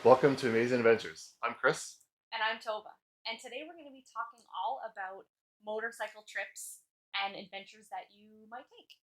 Welcome to Amazing Adventures. I'm Chris. And I'm Tovah. And today we're going to be talking all about motorcycle trips and adventures that you might take.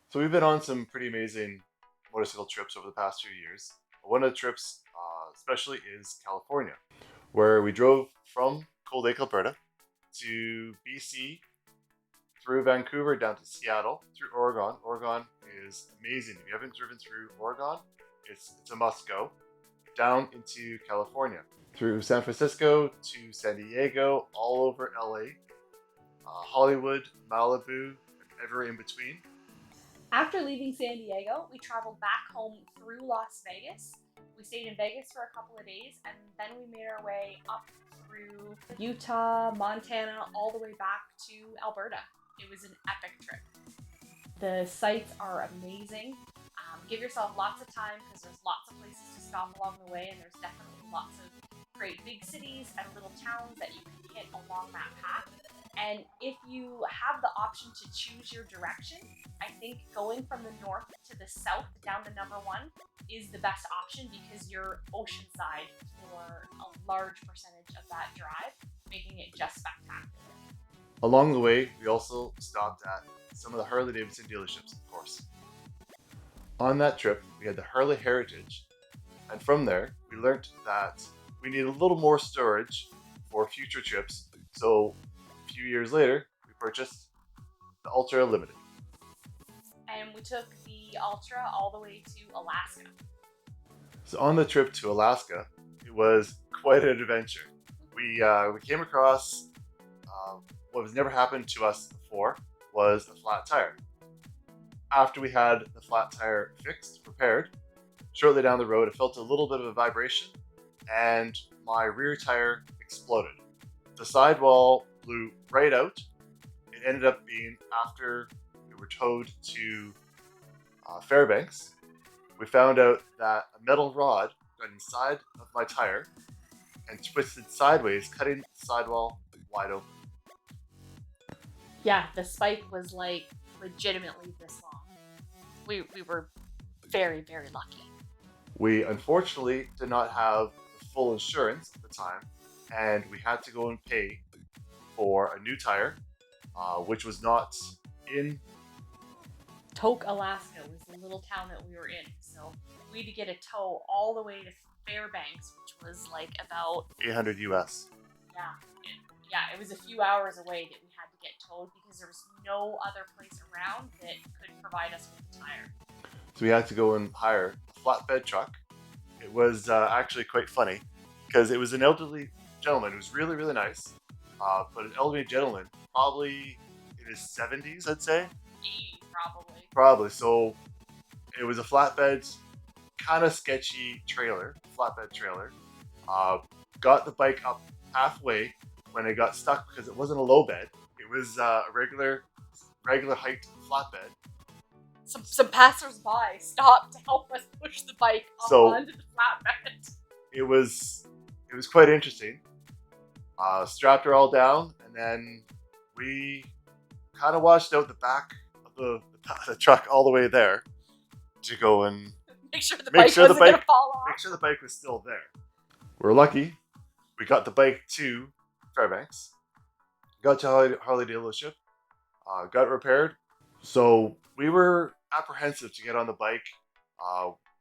So we've been on some pretty amazing motorcycle trips over the past few years. One of the trips, especially, is California, where we drove from Cold Lake Alberta to BC, through Vancouver down to Seattle, through Oregon. Oregon is amazing. If you haven't driven through Oregon, it's a must go. Down into California, through San Francisco to San Diego, all over LA, Hollywood, Malibu, and everywhere in between. After leaving San Diego, we traveled back home through Las Vegas. We stayed in Vegas for a couple of days, and then we made our way up through Utah, Montana, all the way back to Alberta. It was an epic trip. The sights are amazing. Give yourself lots of time because there's lots of places to stop along the way, and there's definitely lots of great big cities and little towns that you can hit along that path. And if you have the option to choose your direction, I think going from the north to the south down the number one is the best option because you're oceanside for a large percentage of that drive, making it just spectacular. Along the way, we also stopped at some of the Harley-Davidson dealerships, of course. On that trip, we had the Harley Heritage, and from there, we learned that we need a little more storage for future trips. So a few years later, we purchased the Ultra Limited. And we took the Ultra all the way to Alaska. So on the trip to Alaska, it was quite an adventure. We came across what has never happened to us before was a flat tire. After we had the flat tire fixed, repaired, shortly down the road, it felt a little bit of a vibration and my rear tire exploded. The sidewall blew right out. It ended up being after we were towed to Fairbanks. We found out that a metal rod got inside of my tire and twisted sideways, cutting the sidewall wide open. Yeah, the spike was like legitimately this long. We were very, very lucky. We unfortunately did not have the full insurance at the time, and we had to go and pay for a new tire, which was not in Tok, Alaska was the little town that we were in. So we had to get a tow all the way to Fairbanks, which was like about, 800 US. it was a few hours away that we had to get towed because there was no other place around that could provide us with a tire. So we had to go and hire a flatbed truck. It was actually quite funny because it was an elderly gentleman who was really, really nice, but an elderly gentleman, probably in his 70s, I'd say. 80 probably. Probably. So it was a flatbed, kind of sketchy flatbed trailer. Got the bike up halfway when it got stuck because it wasn't a low bed. It was a regular height flatbed. Some passers-by stopped to help us push the bike up onto the flatbed. It was quite interesting. Strapped her all down, and then we kind of washed out the back of the truck all the way there to go and make sure the bike wasn't going to fall off. Make sure the bike was still there. We're lucky. We got the bike to Fairbanks. Got to Harley dealership. Got it repaired. So we were apprehensive to get on the bike.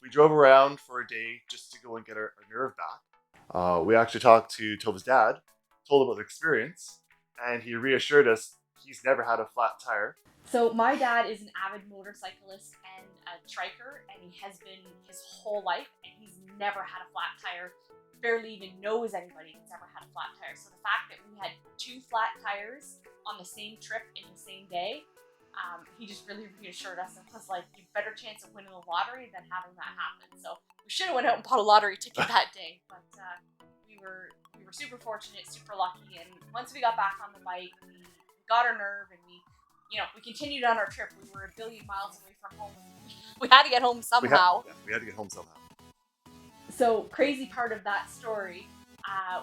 We drove around for a day just to go and get our nerve back. We actually talked to Tovah's dad, told him about the experience, and he reassured us he's never had a flat tire. So my dad is an avid motorcyclist and a triker, and he has been his whole life, and he's never had a flat tire. Barely even knows anybody that's ever had a flat tire. So the fact that we had 2 flat tires on the same trip in the same day, he just really reassured us and was like, "You better chance of winning the lottery than having that happen." So we should have went out and bought a lottery ticket that day, but we were super fortunate, super lucky. And once we got back on the bike, we got our nerve, and we we continued on our trip. We were a billion miles away from home. We had to get home somehow. We had to get home somehow. So crazy part of that story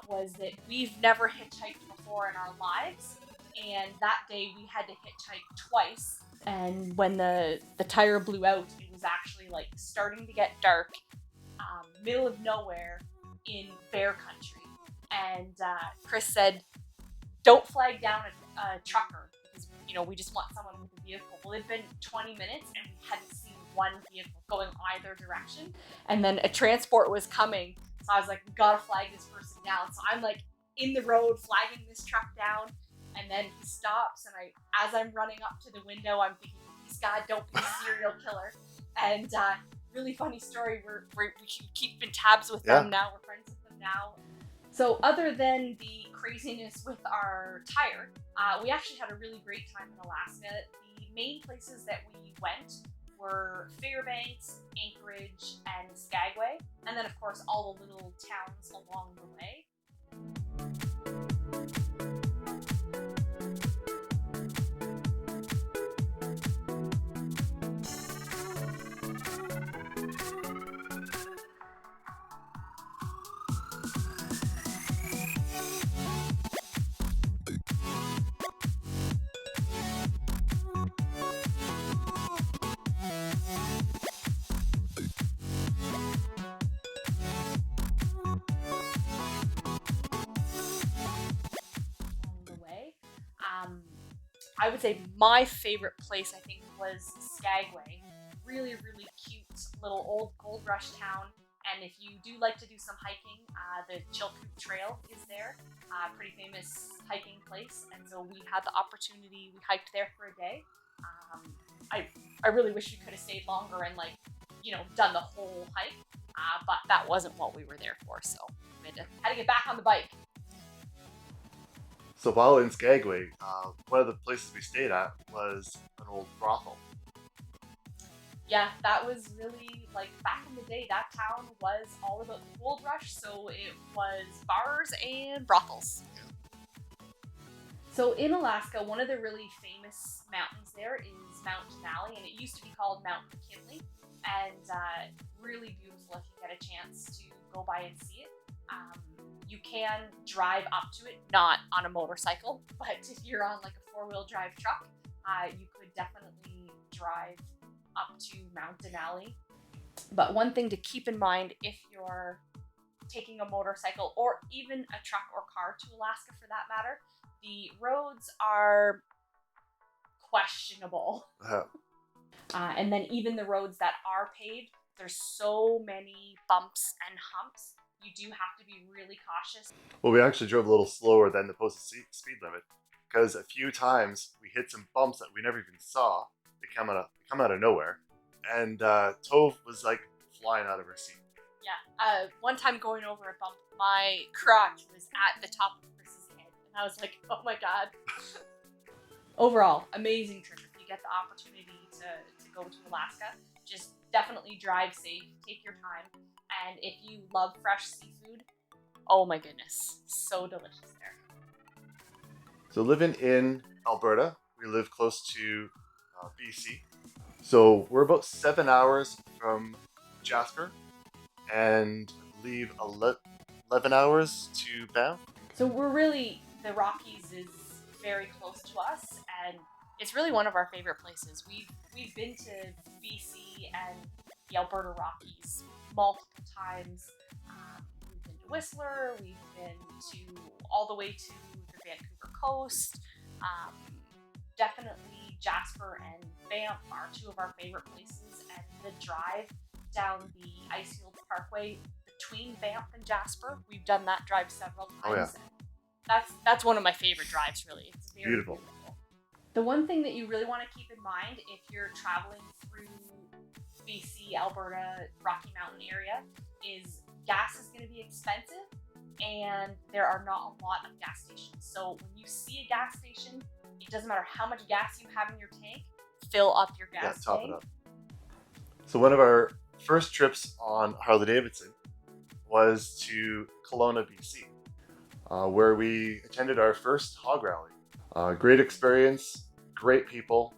was that we've never hitchhiked before in our lives, and that day we had to hitchhike twice. And when the tire blew out, it was actually like starting to get dark, middle of nowhere in bear country. And Chris said, "Don't flag down a trucker because we just want someone with a vehicle." Well, it'd been 20 minutes and we hadn't seen one vehicle going either direction, and then a transport was coming. So I was like, "We gotta flag this person down." So I'm like in the road flagging this truck down, and then he stops, and as I'm running up to the window, I'm thinking, "Please God, don't be a serial killer." And really funny story. We keep in tabs with them now. We're friends with them now. So other than the craziness with our tire, we actually had a really great time in Alaska. The main places that we went were Fairbanks, Anchorage, and Skagway, and then of course all the little towns along the way. I would say my favorite place, I think, was Skagway. Really, really cute little old gold rush town. And if you do like to do some hiking, the Chilkoot Trail is there. Pretty famous hiking place. And so we had the opportunity, we hiked there for a day. I really wish we could have stayed longer and done the whole hike. But that wasn't what we were there for. So we had to get back on the bike. So while in Skagway, one of the places we stayed at was an old brothel. Yeah, that was really, back in the day, that town was all about the gold rush, so it was bars and brothels. Yeah. So in Alaska, one of the really famous mountains there is Mount Denali, and it used to be called Mount McKinley, and really beautiful if you get a chance to go by and see it. You can drive up to it, not on a motorcycle, but if you're on a four-wheel drive truck, you could definitely drive up to Mount Denali. But one thing to keep in mind if you're taking a motorcycle or even a truck or car to Alaska for that matter, the roads are questionable. And then even the roads that are paved, there's so many bumps and humps. You do have to be really cautious. Well, we actually drove a little slower than the posted speed limit because a few times we hit some bumps that we never even saw. They come out of nowhere, and Tove was flying out of her seat. Yeah, one time going over a bump, my crotch was at the top of Chris's head, and I was like, "Oh my God!" Overall, amazing trip. If you get the opportunity to go to Alaska, just definitely drive safe, take your time. And if you love fresh seafood, oh my goodness, so delicious there. So living in Alberta, we live close to BC. So we're about 7 hours from Jasper and I believe 11 hours to Banff. So the Rockies is very close to us, and it's really one of our favorite places. We've been to BC and the Alberta Rockies multiple times. We've been to Whistler, we've been to all the way to the Vancouver coast. Definitely Jasper and Banff are two of our favorite places, and the drive down the Icefields Parkway between Banff and Jasper, we've done that drive several times. Oh, yeah. That's one of my favorite drives, really. It's very beautiful. The one thing that you really want to keep in mind if you're traveling through BC, Alberta, Rocky Mountain area is gas is going to be expensive and there are not a lot of gas stations. So when you see a gas station, it doesn't matter how much gas you have in your tank, fill up your gas tank. Top it up. So one of our first trips on Harley Davidson was to Kelowna, BC, where we attended our first hog rally. Great experience, great people.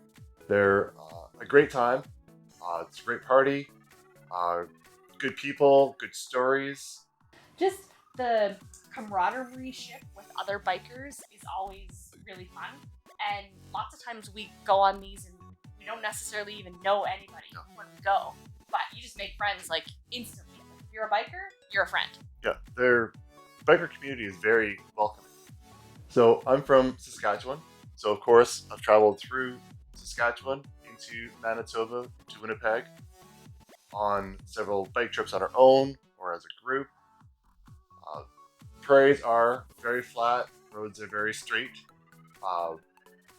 They're a great time. It's a great party. Good people, good stories. Just the camaraderie ship with other bikers is always really fun. And lots of times we go on these and we don't necessarily even know anybody when we go. But you just make friends like instantly. If you're a biker, you're a friend. Yeah, their biker community is very welcoming. So I'm from Saskatchewan. So of course I've traveled through Saskatchewan into Manitoba, to Winnipeg on several bike trips on our own or as a group. Prairies are very flat, roads are very straight,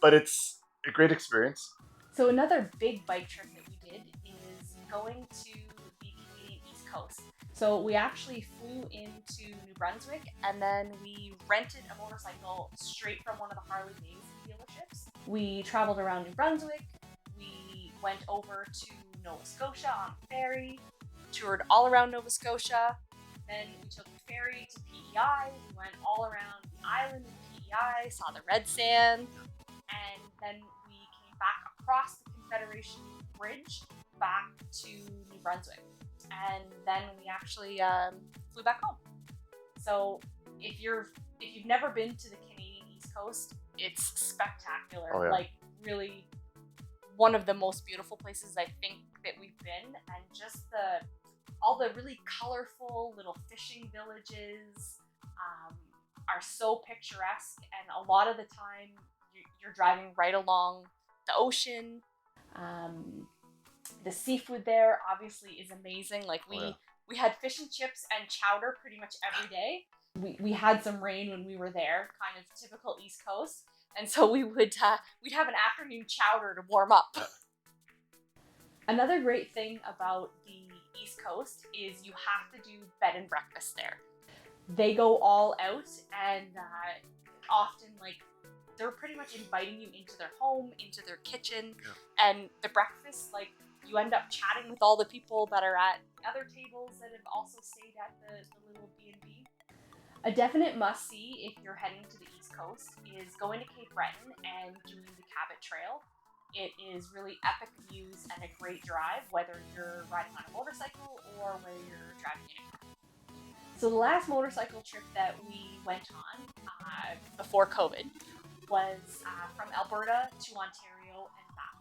but it's a great experience. So another big bike trip that we did is going to the Canadian East Coast. So we actually flew into New Brunswick and then we rented a motorcycle straight from one of the Harley Davidson dealerships. We traveled around New Brunswick, we went over to Nova Scotia on a ferry, toured all around Nova Scotia, then we took the ferry to PEI, we went all around the island of PEI, saw the red sand, and then we came back across the Confederation Bridge back to New Brunswick. And then we actually flew back home. So if you've never been to the Canadian East Coast, it's spectacular. Oh, yeah. Like really one of the most beautiful places I think that we've been, and just all the really colorful little fishing villages are so picturesque, and a lot of the time you're driving right along the ocean. The seafood there obviously is amazing. Like we had fish and chips and chowder pretty much every day. We had some rain when we were there, kind of typical East Coast, and so we'd have an afternoon chowder to warm up. Another great thing about the East Coast is you have to do bed and breakfast there. They go all out, and often they're pretty much inviting you into their home, into their kitchen, and the breakfast, you end up chatting with all the people that are at other tables that have also stayed at the little B&B. A definite must-see if you're heading to the East Coast is going to Cape Breton and doing the Cabot Trail. It is really epic views and a great drive, whether you're riding on a motorcycle or whether you're driving in a car. So the last motorcycle trip that we went on before COVID was from Alberta to Ontario and back.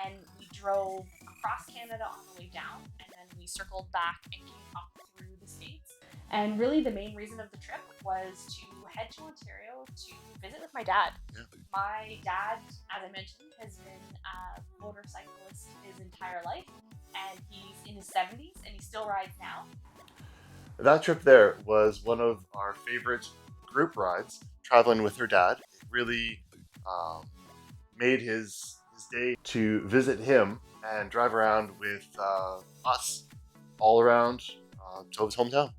And we drove across Canada on the way down, and then we circled back and came up through the States. And really the main reason of the trip was to head to Ontario to visit with my dad. Yeah. My dad, as I mentioned, has been a motorcyclist his entire life, and he's in his 70s and he still rides now. That trip there was one of our favorite group rides, traveling with her dad. It really made his day to visit him and drive around with us all around Tovah's hometown.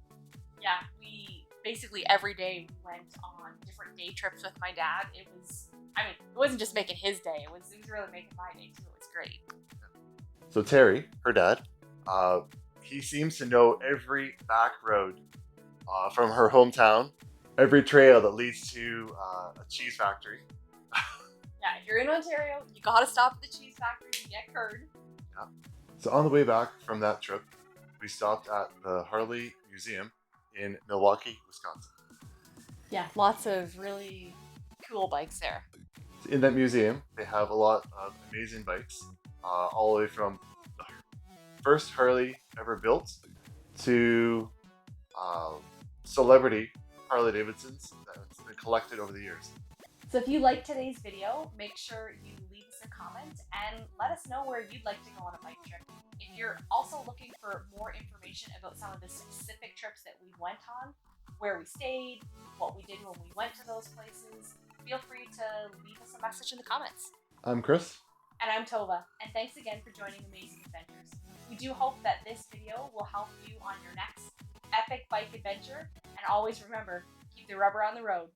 Yeah, we basically every day went on different day trips with my dad. It wasn't just making his day, it was really making my day too. It was great. So Terry, her dad, he seems to know every back road from her hometown, every trail that leads to a cheese factory. Yeah, if you're in Ontario, you gotta stop at the cheese factory to get curd. Yeah. So on the way back from that trip, we stopped at the Harley Museum in Milwaukee, Wisconsin. Yeah, lots of really cool bikes there. In that museum, they have a lot of amazing bikes, all the way from the first Harley ever built to celebrity Harley Davidsons that's been collected over the years. So if you liked today's video, make sure you leave us a comment and let us know where you'd like to go on a bike trip. If you're also looking for more information about some of the specific trips that we went on, where we stayed, what we did when we went to those places, feel free to leave us a message in the comments. I'm Chris. And I'm Tovah, and thanks again for joining Amazing Adventures. We do hope that this video will help you on your next epic bike adventure, and always remember, keep the rubber on the road.